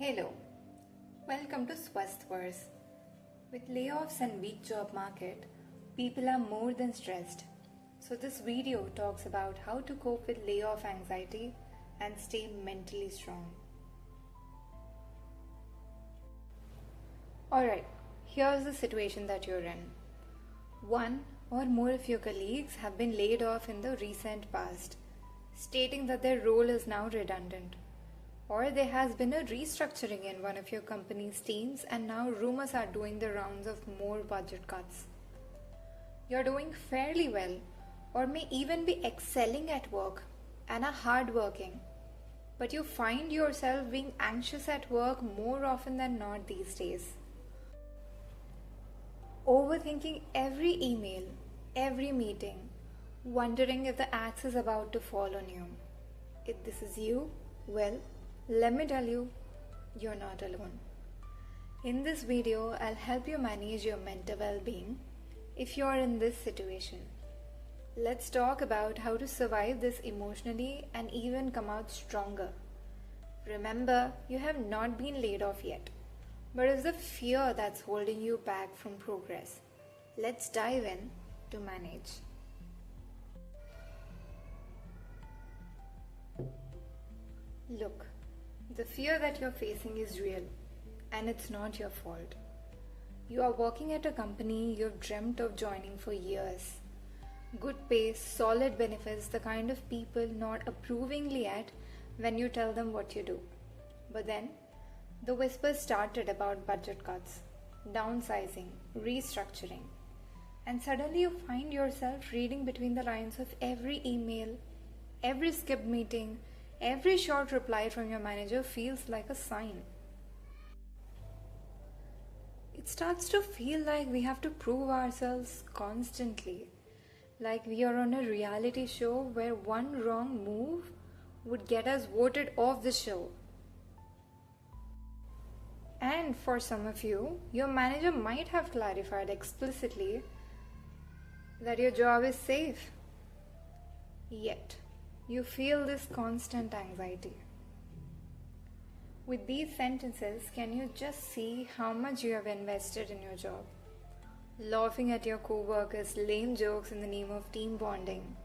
Hello, welcome to Swasthverse. With layoffs and weak job market, people are more than stressed. So this video talks about how to cope with layoff anxiety and stay mentally strong. Alright, here's the situation that you're in. One or more of your colleagues have been laid off in the recent past, stating that their role is now redundant. Or there has been a restructuring in one of your company's teams and now rumors are doing the rounds of more budget cuts. You're doing fairly well or may even be excelling at work and are hardworking, but you find yourself being anxious at work more often than not these days. Overthinking every email, every meeting, wondering if the axe is about to fall on you. If this is you, well, let me tell you, you're not alone. In this video, I'll help you manage your mental well-being if you're in this situation. Let's talk about how to survive this emotionally and even come out stronger. Remember, you have not been laid off yet, but it's the fear that's holding you back from progress. Let's dive in to manage. Look, the fear that you're facing is real, and it's not your fault. You are working at a company you've dreamt of joining for years. Good pay, solid benefits, the kind of people not approvingly at when you tell them what you do. But then, the whispers started about budget cuts, downsizing, restructuring, and suddenly you find yourself reading between the lines of every email, every skipped meeting, every short reply from your manager feels like a sign. It starts to feel like we have to prove ourselves constantly, like we are on a reality show where one wrong move would get us voted off the show. And for some of you, your manager might have clarified explicitly that your job is safe. Yet, you feel this constant anxiety. With these sentences, can you just see how much you have invested in your job? Laughing at your co-workers' lame jokes in the name of team bonding,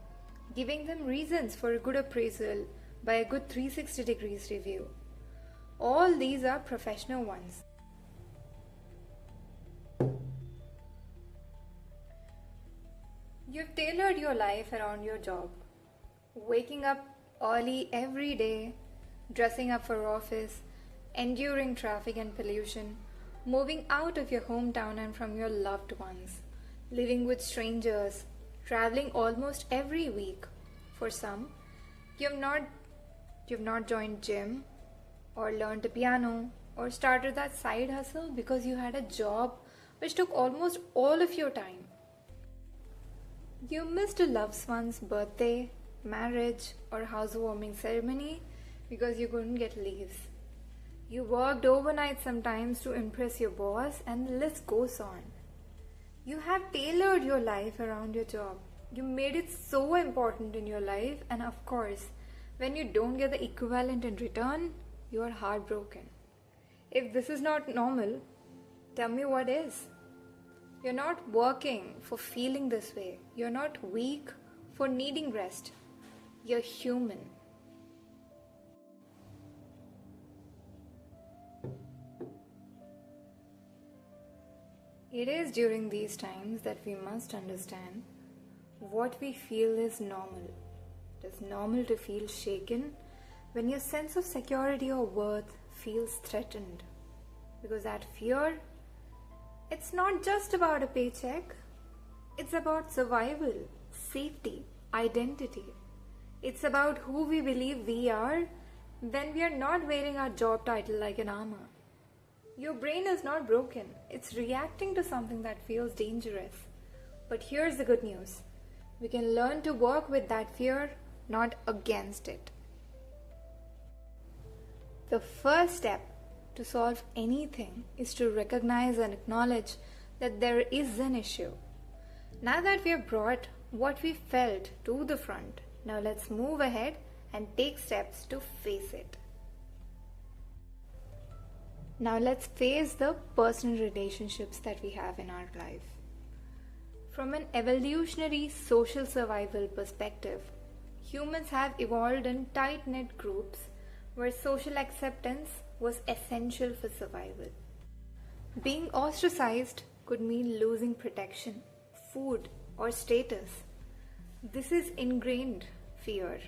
giving them reasons for a good appraisal by a good 360 degrees review. All these are professional ones. You've tailored your life around your job. Waking up early every day, dressing up for office, enduring traffic and pollution, moving out of your hometown and from your loved ones, living with strangers, traveling almost every week. For some, you've not joined gym or learned the piano or started that side hustle because you had a job which took almost all of your time. You missed a loved one's birthday, marriage or housewarming ceremony because you couldn't get leaves. You worked overnight sometimes to impress your boss and the list goes on. You have tailored your life around your job. You made it so important in your life, and of course, when you don't get the equivalent in return, you are heartbroken. If this is not normal, tell me what is. You're not working for feeling this way. You're not weak for needing rest. You're human. It is during these times that we must understand what we feel is normal. It is normal to feel shaken when your sense of security or worth feels threatened. Because that fear, it's not just about a paycheck. It's about survival, safety, identity. It's about who we believe we are when we are not wearing our job title like an armor. Your brain is not broken. It's reacting to something that feels dangerous. But here's the good news. We can learn to work with that fear, not against it. The first step to solve anything is to recognize and acknowledge that there is an issue. Now that we have brought what we felt to the front, now let's move ahead and take steps to face it. Now let's face the personal relationships that we have in our life. From an evolutionary social survival perspective, humans have evolved in tight-knit groups where social acceptance was essential for survival. Being ostracized could mean losing protection, food, or status. This is ingrained fear,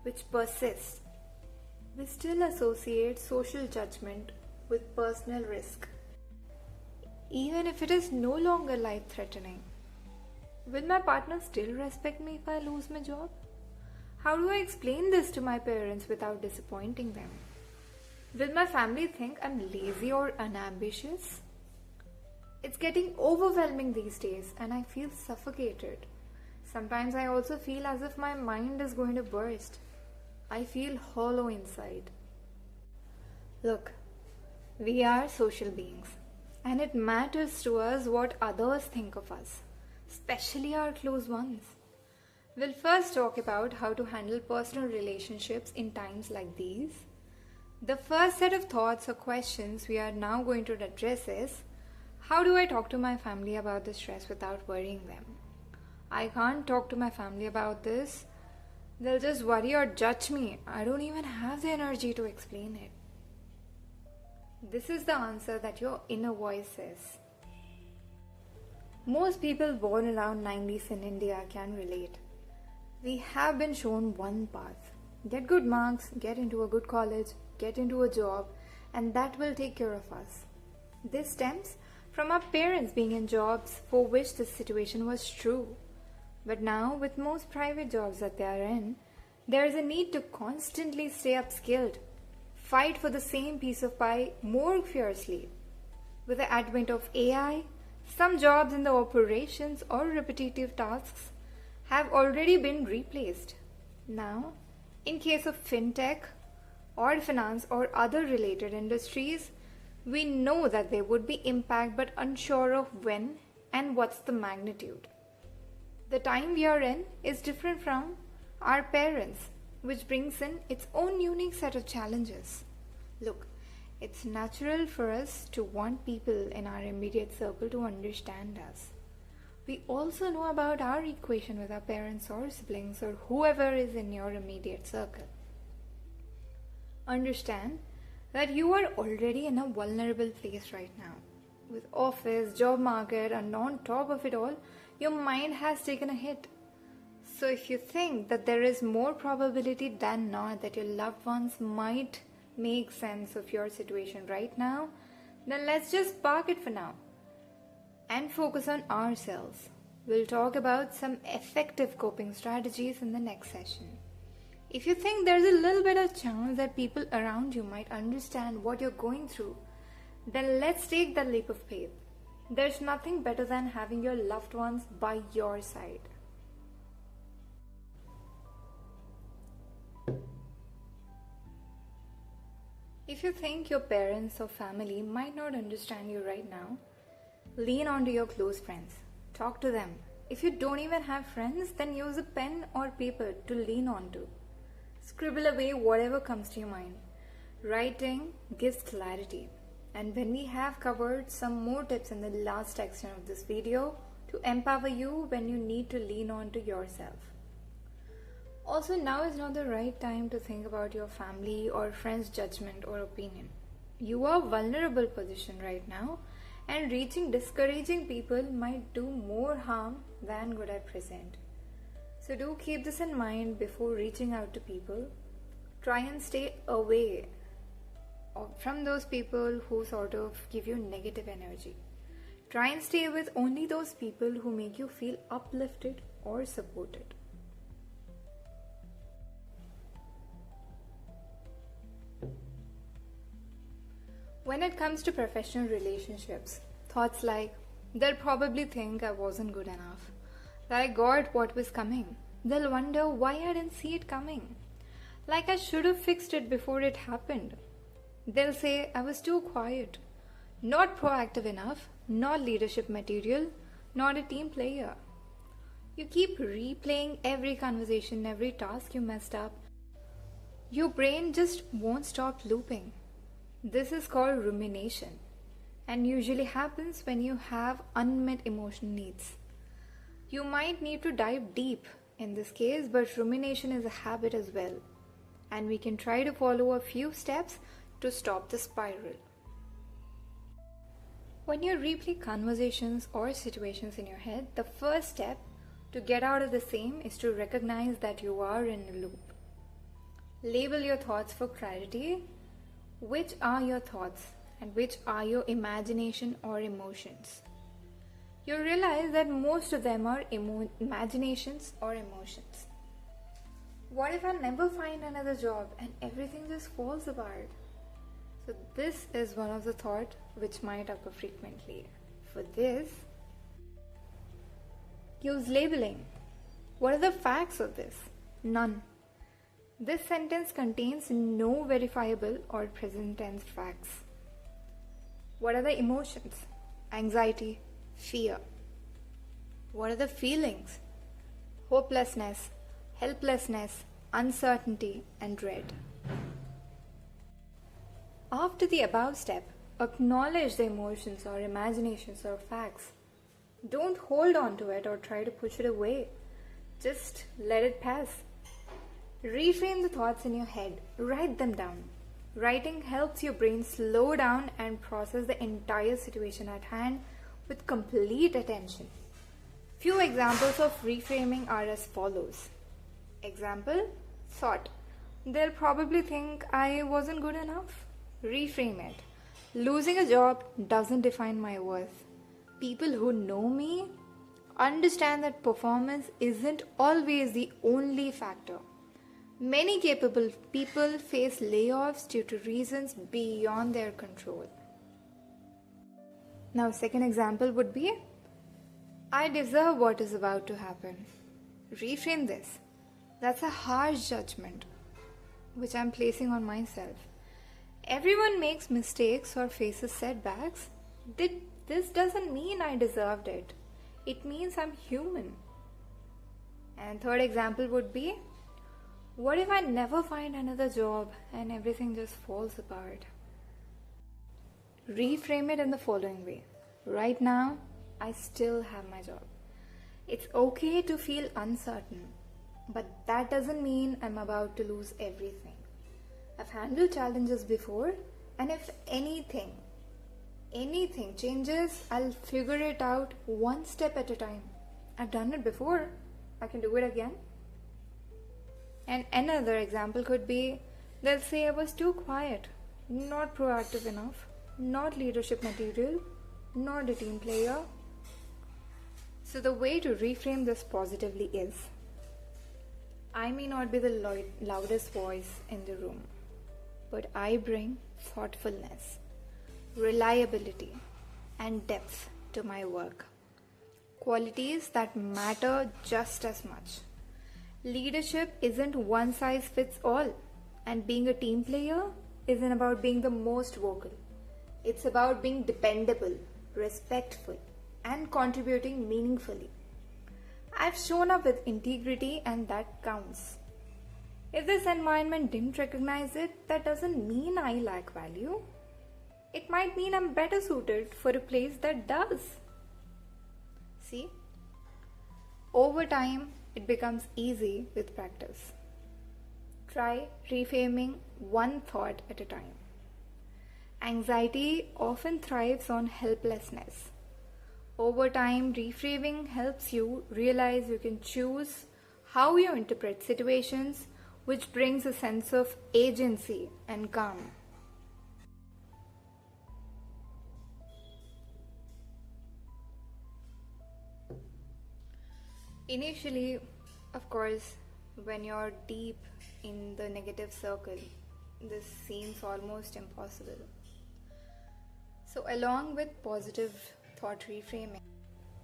which persists. We still associate social judgment with personal risk, even if it is no longer life-threatening. Will my partner still respect me if I lose my job? How do I explain this to my parents without disappointing them? Will my family think I'm lazy or unambitious? It's getting overwhelming these days and I feel suffocated. Sometimes I also feel as if my mind is going to burst. I feel hollow inside. Look, we are social beings and it matters to us what others think of us, especially our close ones. We'll first talk about how to handle personal relationships in times like these. The first set of thoughts or questions we are now going to address is, how do I talk to my family about the stress without worrying them? I can't talk to my family about this. They'll just worry or judge me. I don't even have the energy to explain it. This is the answer that your inner voice says. Most people born around 90s in India can relate. We have been shown one path. Get good marks, get into a good college, get into a job, and that will take care of us. This stems from our parents being in jobs for which this situation was true. But now, with most private jobs that they are in, there is a need to constantly stay upskilled, fight for the same piece of pie more fiercely. With the advent of AI, some jobs in the operations or repetitive tasks have already been replaced. Now, in case of fintech or finance or other related industries, we know that there would be impact but unsure of when and what's the magnitude. The time we are in is different from our parents, which brings in its own unique set of challenges. Look, it's natural for us to want people in our immediate circle to understand us. We also know about our equation with our parents or siblings or whoever is in your immediate circle. Understand that you are already in a vulnerable place right now. With office, job market, and on top of it all, your mind has taken a hit. So if you think that there is more probability than not that your loved ones might make sense of your situation right now, then let's just park it for now and focus on ourselves. We'll talk about some effective coping strategies in the next session. If you think there's a little bit of chance that people around you might understand what you're going through, then let's take that leap of faith. There's nothing better than having your loved ones by your side. If you think your parents or family might not understand you right now, lean on to your close friends. Talk to them. If you don't even have friends, then use a pen or paper to lean on to. Scribble away whatever comes to your mind. Writing gives clarity. And when we have covered some more tips in the last section of this video to empower you when you need to lean on to yourself. Also, now is not the right time to think about your family or friends' judgment or opinion. You are in a vulnerable position right now, and reaching discouraging people might do more harm than good at present. So do keep this in mind before reaching out to people. Try and stay away from those people who sort of give you negative energy. Try and stay with only those people who make you feel uplifted or supported. When it comes to professional relationships, thoughts like, they'll probably think I wasn't good enough, that I got what was coming. They'll wonder why I didn't see it coming. Like I should have fixed it before it happened. They'll say I was too quiet, not proactive enough, not leadership material, not a team player. You keep replaying every conversation, every task you messed up. Your brain just won't stop looping. This is called rumination and usually happens when you have unmet emotional needs. You might need to dive deep in this case, but rumination is a habit as well, and we can try to follow a few steps to stop the spiral. When you replay conversations or situations in your head, the first step to get out of the same is to recognize that you are in a loop. Label your thoughts for clarity. Which are your thoughts and which are your imagination or emotions? You realize that most of them are imaginations or emotions. What if I never find another job and everything just falls apart? So this is one of the thoughts which might occur frequently. For this, use labeling. What are the facts of this? None. This sentence contains no verifiable or present tense facts. What are the emotions? Anxiety, fear. What are the feelings? Hopelessness, helplessness, uncertainty, and dread. After the above step, acknowledge the emotions or imaginations or facts. Don't hold on to it or try to push it away. Just let it pass. Reframe the thoughts in your head. Write them down. Writing helps your brain slow down and process the entire situation at hand with complete attention. Few examples of reframing are as follows. Example, thought. They'll probably think I wasn't good enough. Reframe it. Losing a job doesn't define my worth. People who know me understand that performance isn't always the only factor. Many capable people face layoffs due to reasons beyond their control. Now, second example would be, I deserve what is about to happen. Reframe this. That's a harsh judgment which I'm placing on myself. Everyone makes mistakes or faces setbacks. This doesn't mean I deserved it. It means I'm human. And third example would be, what if I never find another job and everything just falls apart? Reframe it in the following way. Right now, I still have my job. It's okay to feel uncertain, but that doesn't mean I'm about to lose everything. I've handled challenges before, and if anything changes, I'll figure it out one step at a time. I've done it before. I can do it again. And another example could be, they'll say I was too quiet, not proactive enough, not leadership material, not a team player. So the way to reframe this positively is, I may not be the loudest voice in the room, but I bring thoughtfulness, reliability, and depth to my work. Qualities that matter just as much. Leadership isn't one size fits all, and being a team player isn't about being the most vocal. It's about being dependable, respectful, and contributing meaningfully. I've shown up with integrity, and that counts. If this environment didn't recognize it, that doesn't mean I lack value. It might mean I'm better suited for a place that does. See? Over time, it becomes easy with practice. Try reframing one thought at a time. Anxiety often thrives on helplessness. Over time, reframing helps you realize you can choose how you interpret situations, which brings a sense of agency and calm. Initially, of course, when you're deep in the negative circle, this seems almost impossible. So, along with positive thought reframing,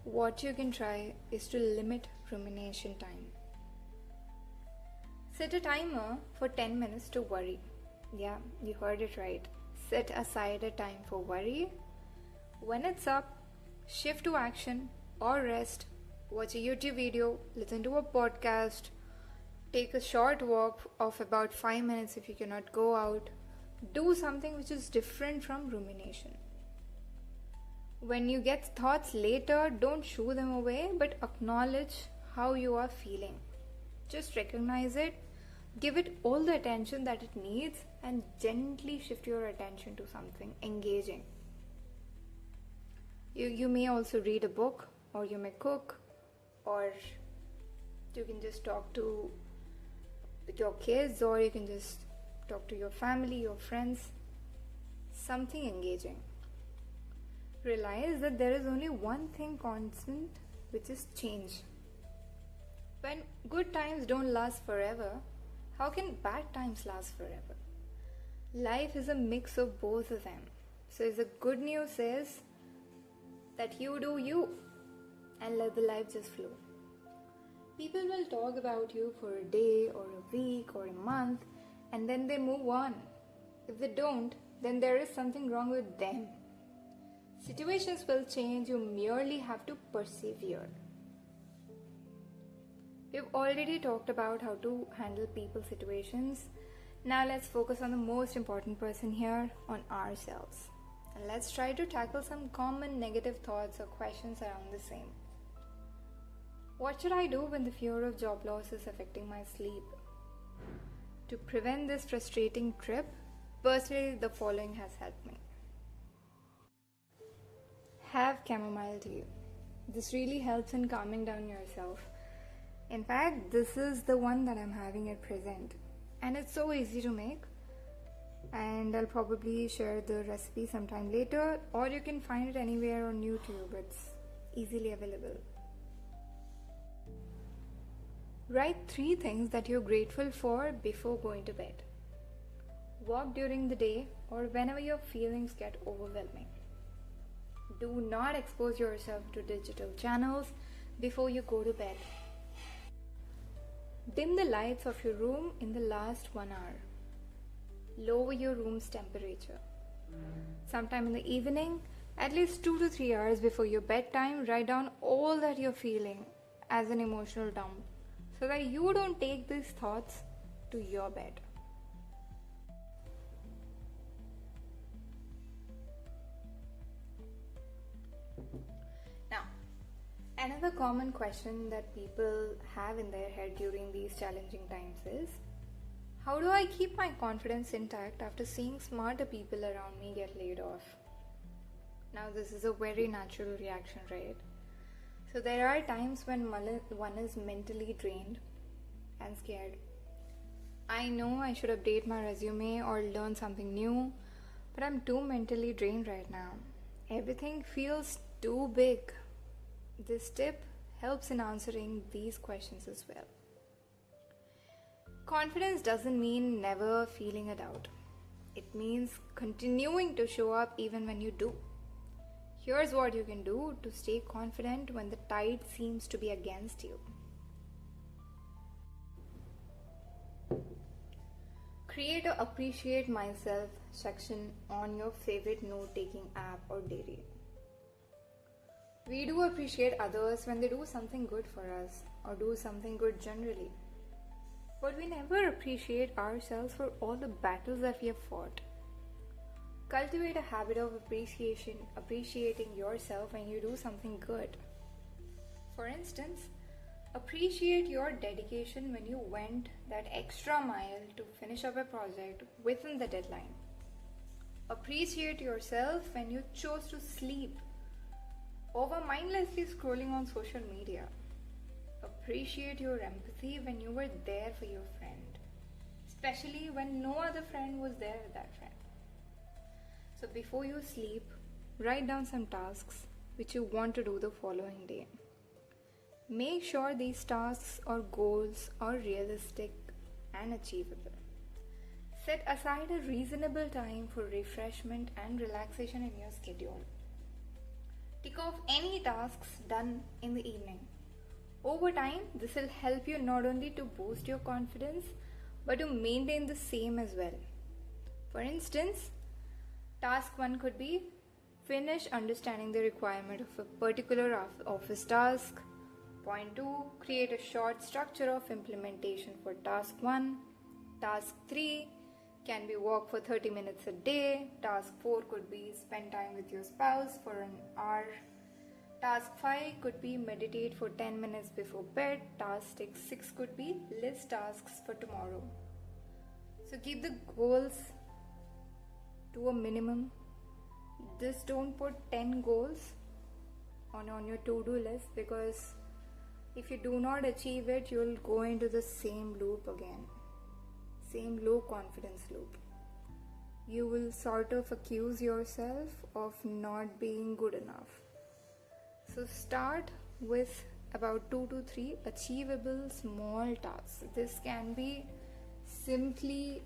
what you can try is to limit rumination time. Set a timer for 10 minutes to worry. Yeah, you heard it right. Set aside a time for worry. When it's up, shift to action or rest. Watch a YouTube video, listen to a podcast, take a short walk of about 5 minutes if you cannot go out. Do something which is different from rumination. When you get thoughts later, don't shoo them away, but acknowledge how you are feeling. Just recognize it, give it all the attention that it needs, and gently shift your attention to something engaging. You may also read a book, or you may cook, or you can just talk to with your kids, or you can just talk to your family, your friends. Something engaging. Realize that there is only one thing constant, which is change. When good times don't last forever, how can bad times last forever? Life is a mix of both of them. So the good news is that you do you and let the life just flow. People will talk about you for a day or a week or a month, and then they move on. If they don't, then there is something wrong with them. Situations will change, you merely have to persevere. We've already talked about how to handle people situations. Now let's focus on the most important person here, on ourselves. And let's try to tackle some common negative thoughts or questions around the same. What should I do when the fear of job loss is affecting my sleep? To prevent this frustrating trip, personally, the following has helped me. Have chamomile tea. This really helps in calming down yourself. In fact, this is the one that I'm having at present. And it's so easy to make. And I'll probably share the recipe sometime later, or you can find it anywhere on YouTube. It's easily available. Write 3 things that you're grateful for before going to bed. Walk during the day or whenever your feelings get overwhelming. Do not expose yourself to digital channels before you go to bed. Dim the lights of your room in the last 1 hour. Lower your room's temperature. Sometime in the evening, at least 2 to 3 hours before your bedtime, write down all that you're feeling as an emotional dump so that you don't take these thoughts to your bed. Now, another common question that people have in their head during these challenging times is, how do I keep my confidence intact after seeing smarter people around me get laid off? Now, this is a very natural reaction, right? So there are times when one is mentally drained and scared. I know I should update my resume or learn something new, but I'm too mentally drained right now. Everything feels too big. This tip helps in answering these questions as well. Confidence doesn't mean never feeling a doubt. It means continuing to show up even when you do. Here's what you can do to stay confident when the tide seems to be against you. Create a Appreciate Myself section on your favorite note-taking app or diary. We do appreciate others when they do something good for us or do something good generally. But we never appreciate ourselves for all the battles that we have fought. Cultivate a habit of appreciating yourself when you do something good. For instance, appreciate your dedication when you went that extra mile to finish up a project within the deadline. Appreciate yourself when you chose to sleep over mindlessly scrolling on social media. Appreciate your empathy when you were there for your friend, especially when no other friend was there with that friend. So before you sleep, write down some tasks which you want to do the following day. Make sure these tasks or goals are realistic and achievable. Set aside a reasonable time for refreshment and relaxation in your schedule. Tick off any tasks done in the evening. Over time, this will help you not only to boost your confidence, but to maintain the same as well. For instance, task 1 could be finish understanding the requirement of a particular office task. Point 2, create a short structure of implementation for task 1. Task 3, Can be walk for 30 minutes a day. Task 4 could be spend time with your spouse for an hour. Task 5 could be meditate for 10 minutes before bed. Task 6 could be list tasks for tomorrow. So keep the goals to a minimum. Just don't put 10 goals on your to-do list, because if you do not achieve it, you'll go into the same loop again. Same low confidence loop. You will sort of accuse yourself of not being good enough. So start with about 2 to 3 achievable small tasks. This can be simply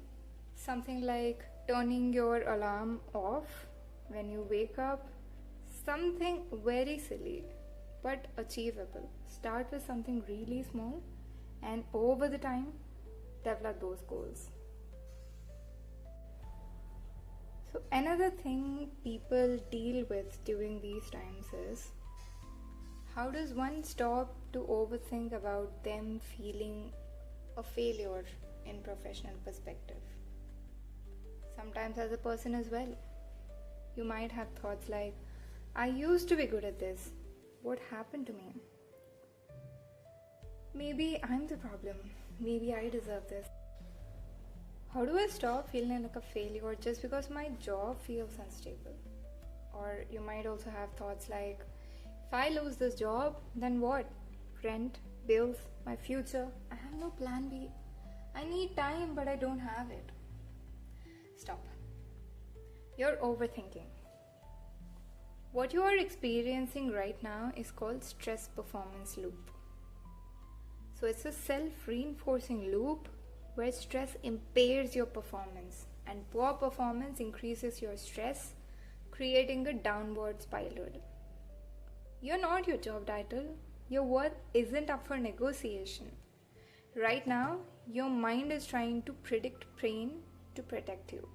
something like turning your alarm off when you wake up. Something very silly but achievable. Start with something really small, and over the time develop those goals. So another thing people deal with during these times is, how does one stop to overthink about them feeling a failure in professional perspective? Sometimes as a person as well, you might have thoughts like, I used to be good at this. What happened to me? Maybe I'm the problem. Maybe I deserve this. How do I stop feeling like a failure just because my job feels unstable? Or you might also have thoughts like, if I lose this job, then what? Rent, bills, my future. I have no plan B. I need time, but I don't have it. Stop. You're overthinking. What you are experiencing right now is called stress performance loop. So it's a self-reinforcing loop where stress impairs your performance and poor performance increases your stress, creating a downward spiral. You're not your job title. Your worth isn't up for negotiation. Right now, your mind is trying to predict pain to protect you.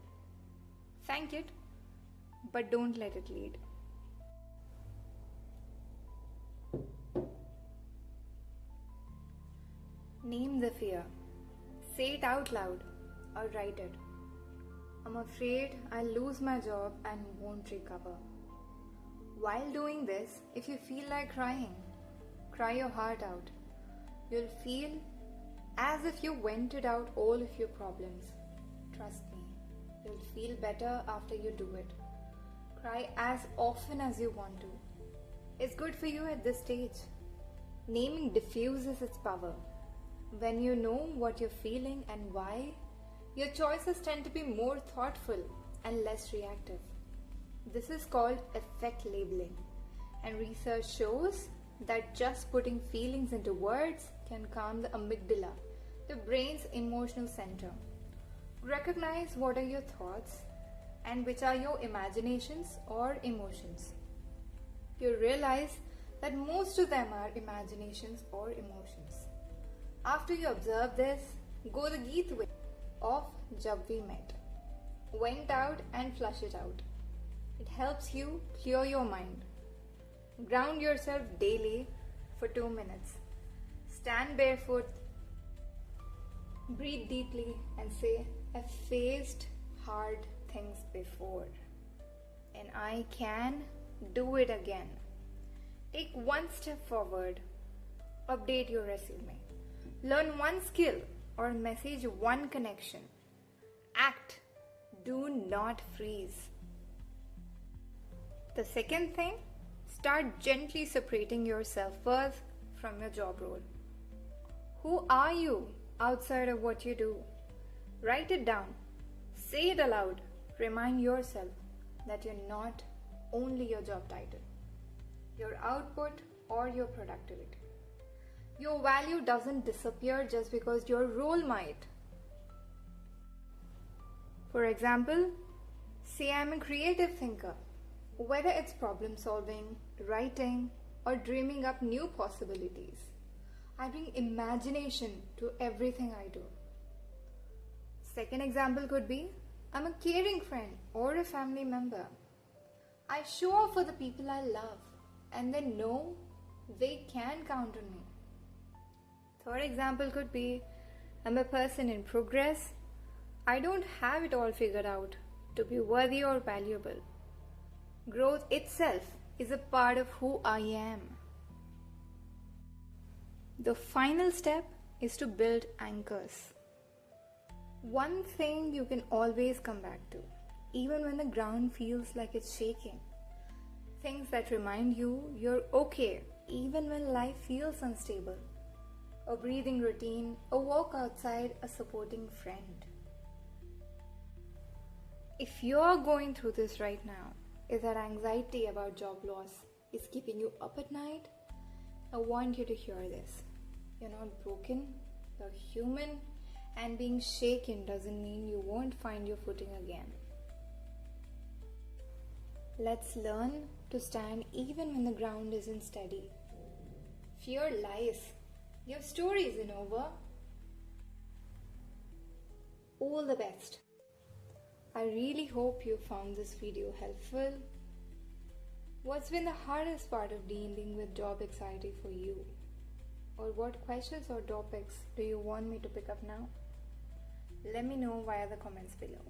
Thank it, but don't let it lead. Name the fear. Say it out loud or write it. I'm afraid I'll lose my job and won't recover. While doing this, if you feel like crying, cry your heart out. You'll feel as if you vented out all of your problems. Trust me, you'll feel better after you do it. Cry as often as you want to. It's good for you at this stage. Naming diffuses its power. When you know what you're feeling and why, your choices tend to be more thoughtful and less reactive. This is called effect labeling, and research shows that just putting feelings into words can calm the amygdala, the brain's emotional center. Recognize what are your thoughts and which are your imaginations or emotions. You realize that most of them are imaginations or emotions. After you observe this, go the Geet way of Jab We Met. Vent out and flush it out. It helps you clear your mind. Ground yourself daily for 2 minutes. Stand barefoot. Breathe deeply and say, I've faced hard things before and I can do it again. Take one step forward. Update your resume. Learn one skill or message one connection. Act. Do not freeze. The second thing, start gently separating your self-worth from your job role. Who are you outside of what you do? Write it down. Say it aloud. Remind yourself that you're not only your job title, your output or your productivity. Your value doesn't disappear just because your role might. For example, say I'm a creative thinker. Whether it's problem solving, writing, or dreaming up new possibilities, I bring imagination to everything I do. Second example could be, I'm a caring friend or a family member. I show up for the people I love and they know they can count on me. Third example could be, I'm a person in progress. I don't have it all figured out to be worthy or valuable. Growth itself is a part of who I am. The final step is to build anchors. One thing you can always come back to, even when the ground feels like it's shaking. Things that remind you you're okay, even when life feels unstable. A breathing routine, a walk outside, a supporting friend. If you're going through this right now, if that anxiety about job loss is keeping you up at night, I want you to hear this. You're not broken, you're human, and being shaken doesn't mean you won't find your footing again. Let's learn to stand even when the ground isn't steady. Fear lies. Your story isn't over. All the best. I really hope you found this video helpful. What's been the hardest part of dealing with job anxiety for you? Or what questions or topics do you want me to pick up now? Let me know via the comments below.